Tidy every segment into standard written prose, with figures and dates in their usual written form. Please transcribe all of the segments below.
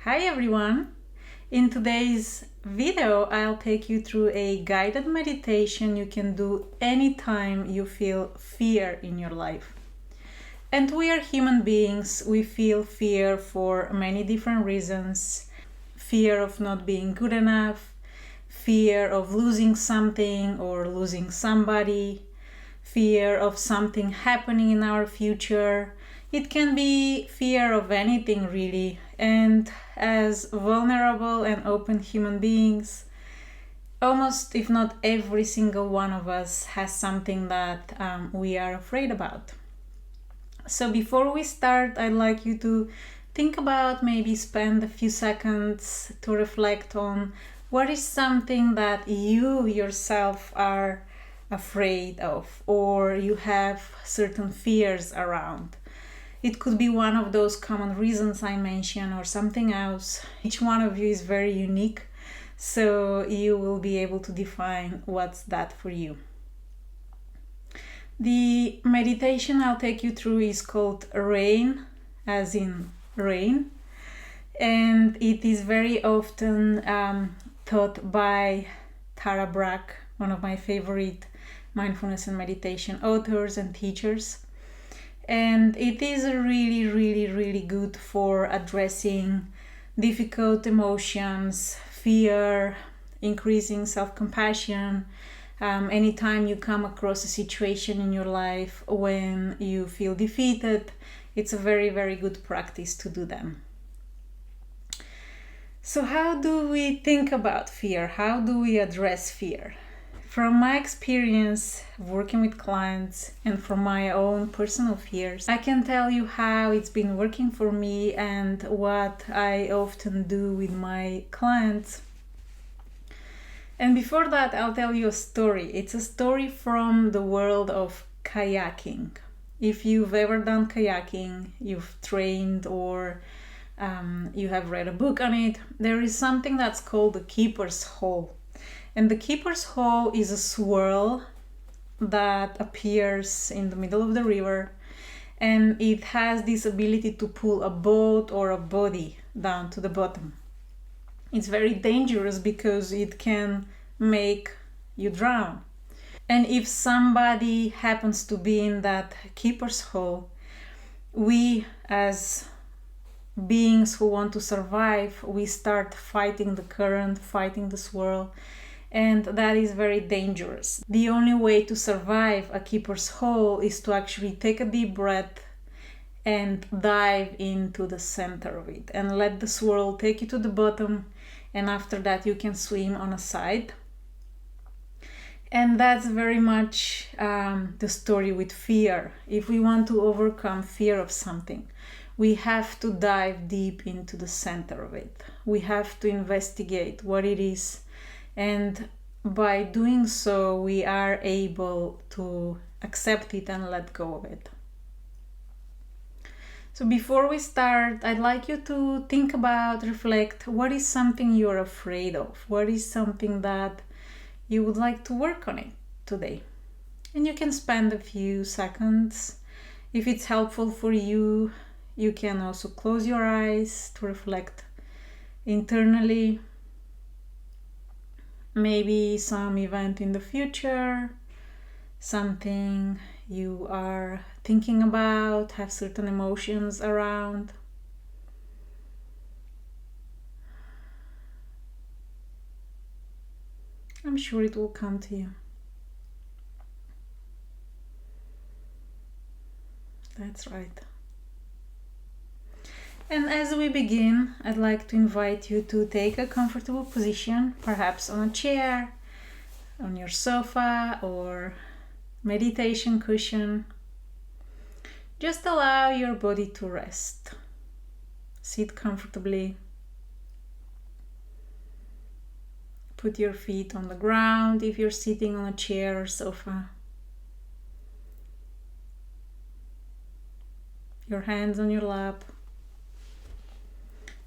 Hi everyone! In today's video, I'll take you through a guided meditation you can do anytime you feel fear in your life. And we are human beings, we feel fear for many different reasons. Fear of not being good enough, fear of losing something or losing somebody, fear of something happening in our future. It can be fear of anything really, and as vulnerable and open human beings, almost if not every single one of us has something that we are afraid about. So before we start, I'd like you to think about, maybe spend a few seconds to reflect on what is something that you yourself are afraid of, or you have certain fears around. It could be one of those common reasons I mentioned or something else. Each one of you is very unique, so you will be able to define what's that for you. The meditation I'll take you through is called Rain, as in rain, and it is very often taught by Tara Brach, one of my favorite mindfulness and meditation authors and teachers. And it is really good for addressing difficult emotions, fear, increasing self-compassion. Anytime you come across a situation in your life when you feel defeated, it's a very good practice to do them. So how do we think about fear? How do we address fear? From my experience working with clients and from my own personal fears, I can tell you how it's been working for me and what I often do with my clients. And before that, I'll tell you a story. It's a story from the world of kayaking. If you've ever done kayaking, you've trained, or you have read a book on it, there is something that's called the keeper's hole. And the keeper's hole is a swirl that appears in the middle of the river, and it has this ability to pull a boat or a body down to the bottom. It's very dangerous because it can make you drown. And if somebody happens to be in that keeper's hole, we as beings who want to survive, we start fighting the current, fighting the swirl, and that is very dangerous. The only way to survive a keeper's hole is to actually take a deep breath and dive into the center of it and let the swirl take you to the bottom, and after that you can swim on a side. And that's very much the story with fear. If we want to overcome fear of something, we have to dive deep into the center of it. We have to investigate what it is, and by doing so we are able to accept it and let go of it. So before we start, I'd like you to think about, reflect, what is something you're afraid of? What is something that you would like to work on it today? And you can spend a few seconds. If it's helpful for you, you can also close your eyes to reflect internally. Maybe some event in the future, something you are thinking about, have certain emotions around. I'm sure it will come to you. That's right. And as we begin, I'd like to invite you to take a comfortable position, perhaps on a chair, on your sofa, or meditation cushion. Just allow your body to rest. Sit comfortably. Put your feet on the ground if you're sitting on a chair or sofa. Your hands on your lap.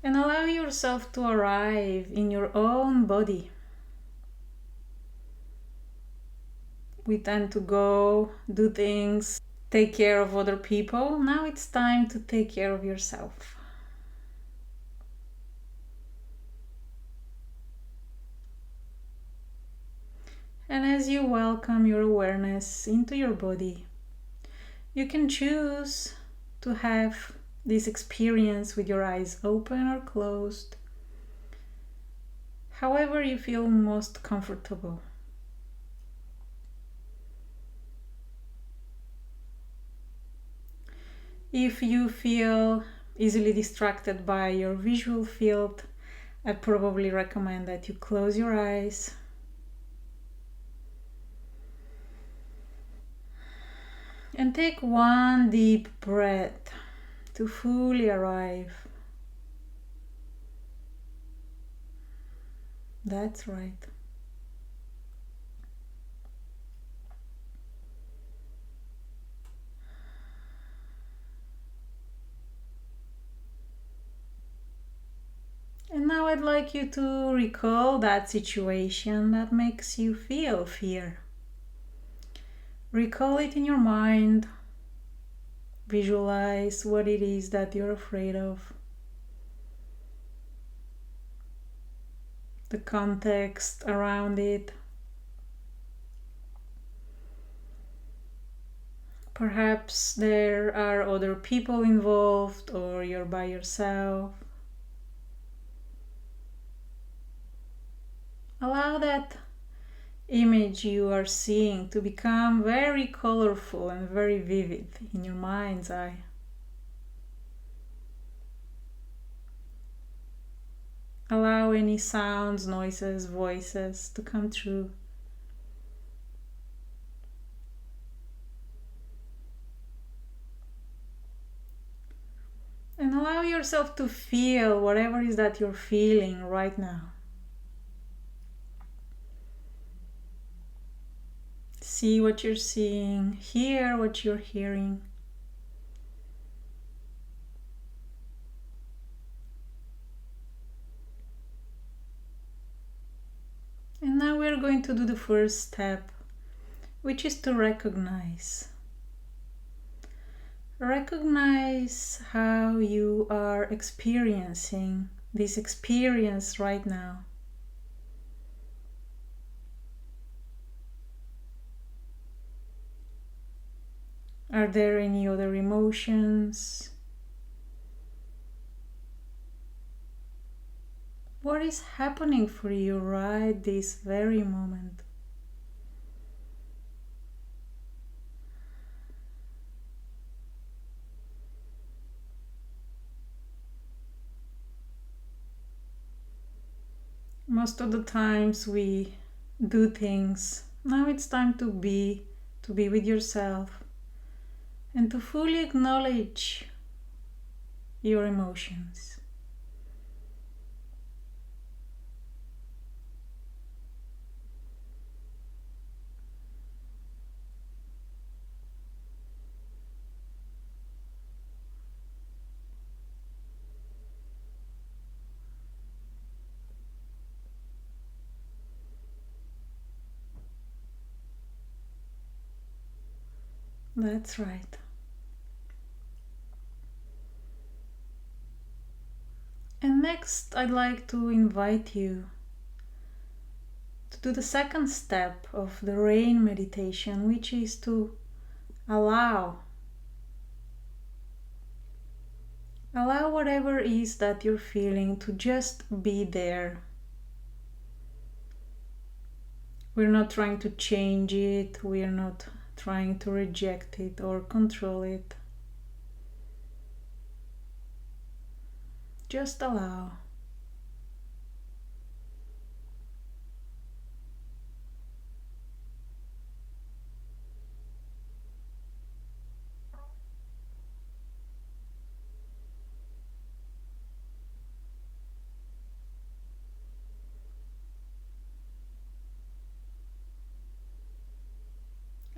And allow yourself to arrive in your own body. We tend to go, do things, take care of other people. Now it's time to take care of yourself. And as you welcome your awareness into your body, you can choose to have this experience with your eyes open or closed, however you feel most comfortable. If you feel easily distracted by your visual field, I probably recommend that you close your eyes and take one deep breath to fully arrive. That's right. And now I'd like you to recall that situation that makes you feel fear. Recall it in your mind. Visualize what it is that you're afraid of. The context around it. Perhaps there are other people involved or you're by yourself. Allow that image you are seeing to become very colorful and very vivid in your mind's eye. Allow any sounds, noises, voices to come through. And allow yourself to feel whatever it is that you're feeling right now. See what you're seeing, hear what you're hearing. And now we're going to do the first step, which is to recognize. Recognize how you are experiencing this experience right now. Are there any other emotions? What is happening for you right this very moment? Most of the times we do things. Now it's time to be with yourself and to fully acknowledge your emotions. That's right. And next, I'd like to invite you to do the second step of the rain meditation, which is to allow whatever is that you're feeling to just be there. We're not trying to change it, we're not trying to reject it or control it. Just allow.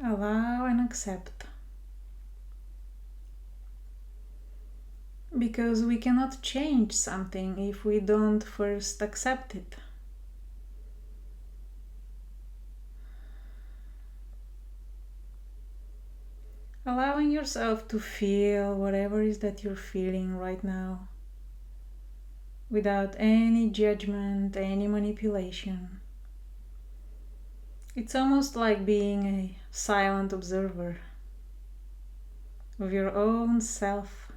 Allow and accept. Because we cannot change something if we don't first accept it. Allowing yourself to feel whatever it is that you're feeling right now, without any judgment, any manipulation. It's almost like being a silent observer of your own self.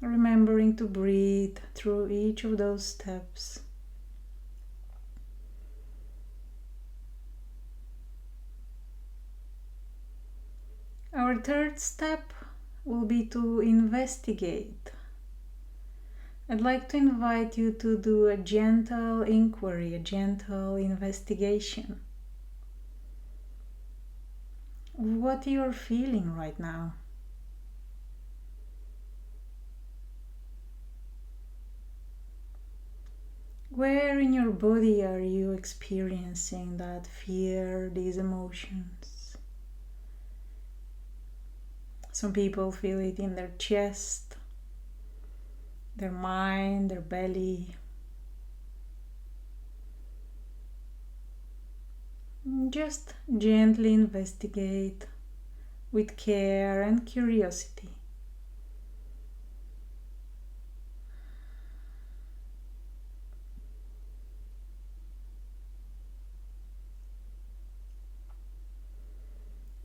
Remembering to breathe through each of those steps. Our third step will be to investigate. I'd like to invite you to do a gentle inquiry, a gentle investigation of what you're feeling right now. Where in your body are you experiencing that fear, these emotions? Some people feel it in their chest, their mind, their belly. Just gently investigate with care and curiosity.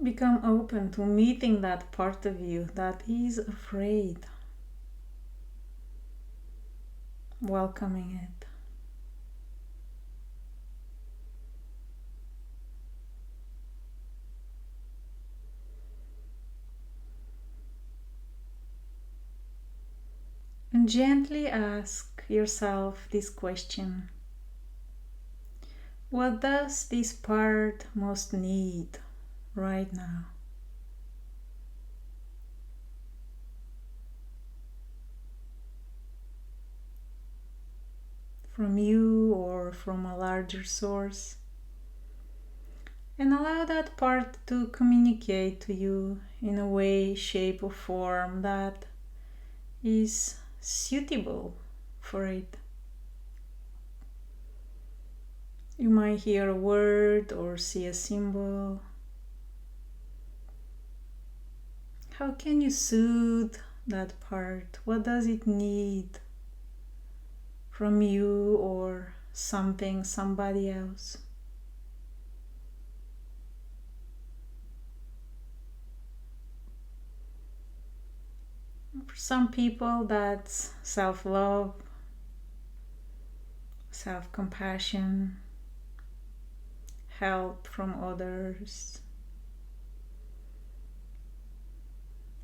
Become open to meeting that part of you that is afraid. Welcoming it. And gently ask yourself this question. What does this part most need right now? From you or from a larger source? And allow that part to communicate to you in a way, shape, or form that is suitable for it. You might hear a word or see a symbol. How can you soothe that part? What does it need from you or something, somebody else? For some people, that's self-love, self-compassion, help from others,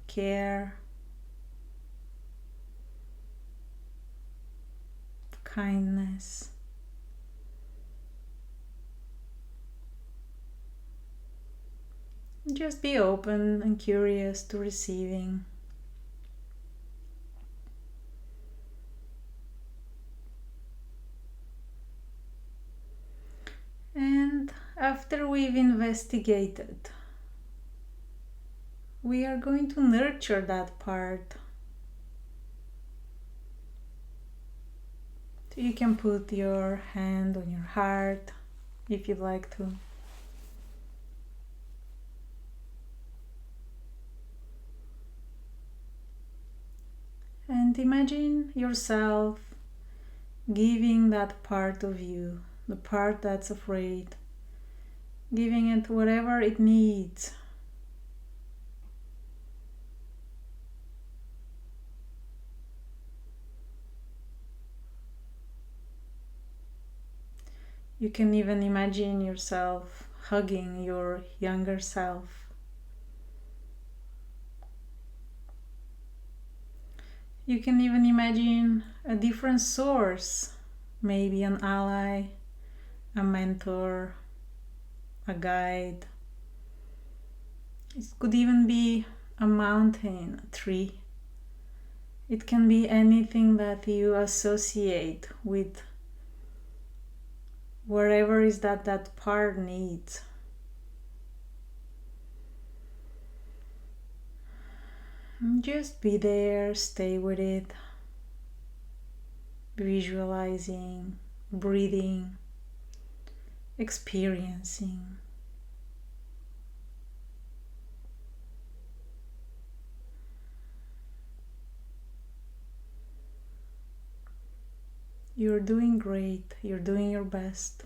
care, kindness. Just be open and curious to receiving. And after we've investigated, we are going to nurture that part. So you can put your hand on your heart if you'd like to. And imagine yourself giving that part of you, the part that's afraid, giving it whatever it needs. You can even imagine yourself hugging your younger self. You can even imagine a different source, maybe an ally, a mentor, a guide. It could even be a mountain, a tree. It can be anything that you associate with wherever is that part needs. Just be there, stay with it, visualizing, breathing, experiencing. You're doing great. You're doing your best.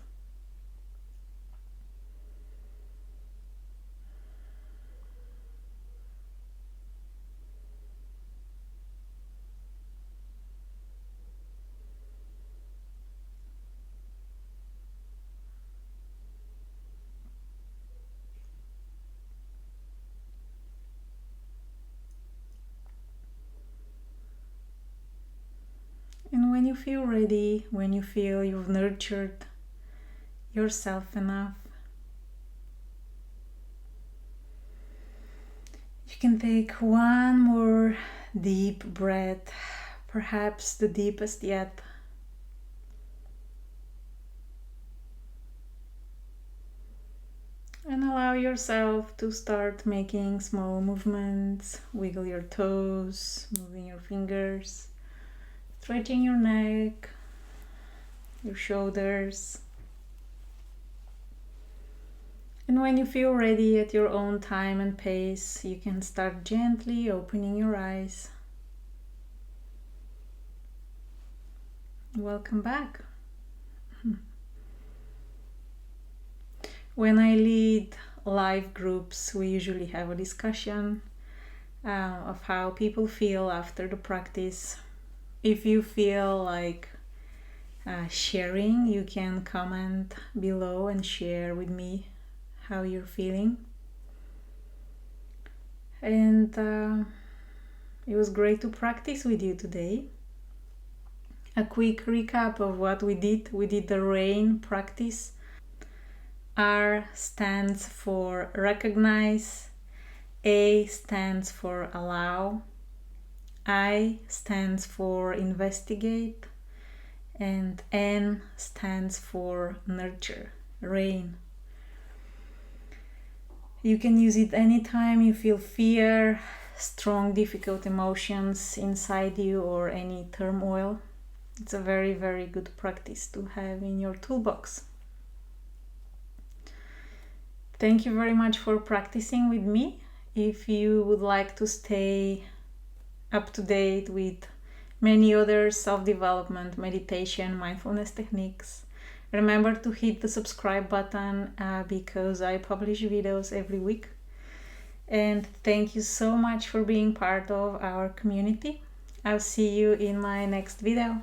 And when you feel ready, when you feel you've nurtured yourself enough, you can take one more deep breath, perhaps the deepest yet. And allow yourself to start making small movements. Wiggle your toes, moving your fingers, stretching your neck, your shoulders. And when you feel ready at your own time and pace, you can start gently opening your eyes. Welcome back. When I lead live groups, we usually have a discussion of how people feel after the practice. If you feel like sharing, you can comment below and share with me how you're feeling. And it was great to practice with you today. A quick recap of what we did. We did the RAIN practice. R stands for recognize, A stands for allow, I stands for investigate, and N stands for nurture, RAIN. You can use it anytime you feel fear, strong, difficult emotions inside you, or any turmoil. It's a very, very good practice to have in your toolbox. Thank you very much for practicing with me. If you would like to stay up to date with many other self-development, meditation, mindfulness techniques, remember to hit the subscribe button because I publish videos every week. And thank you so much for being part of our community. I'll see you in my next video.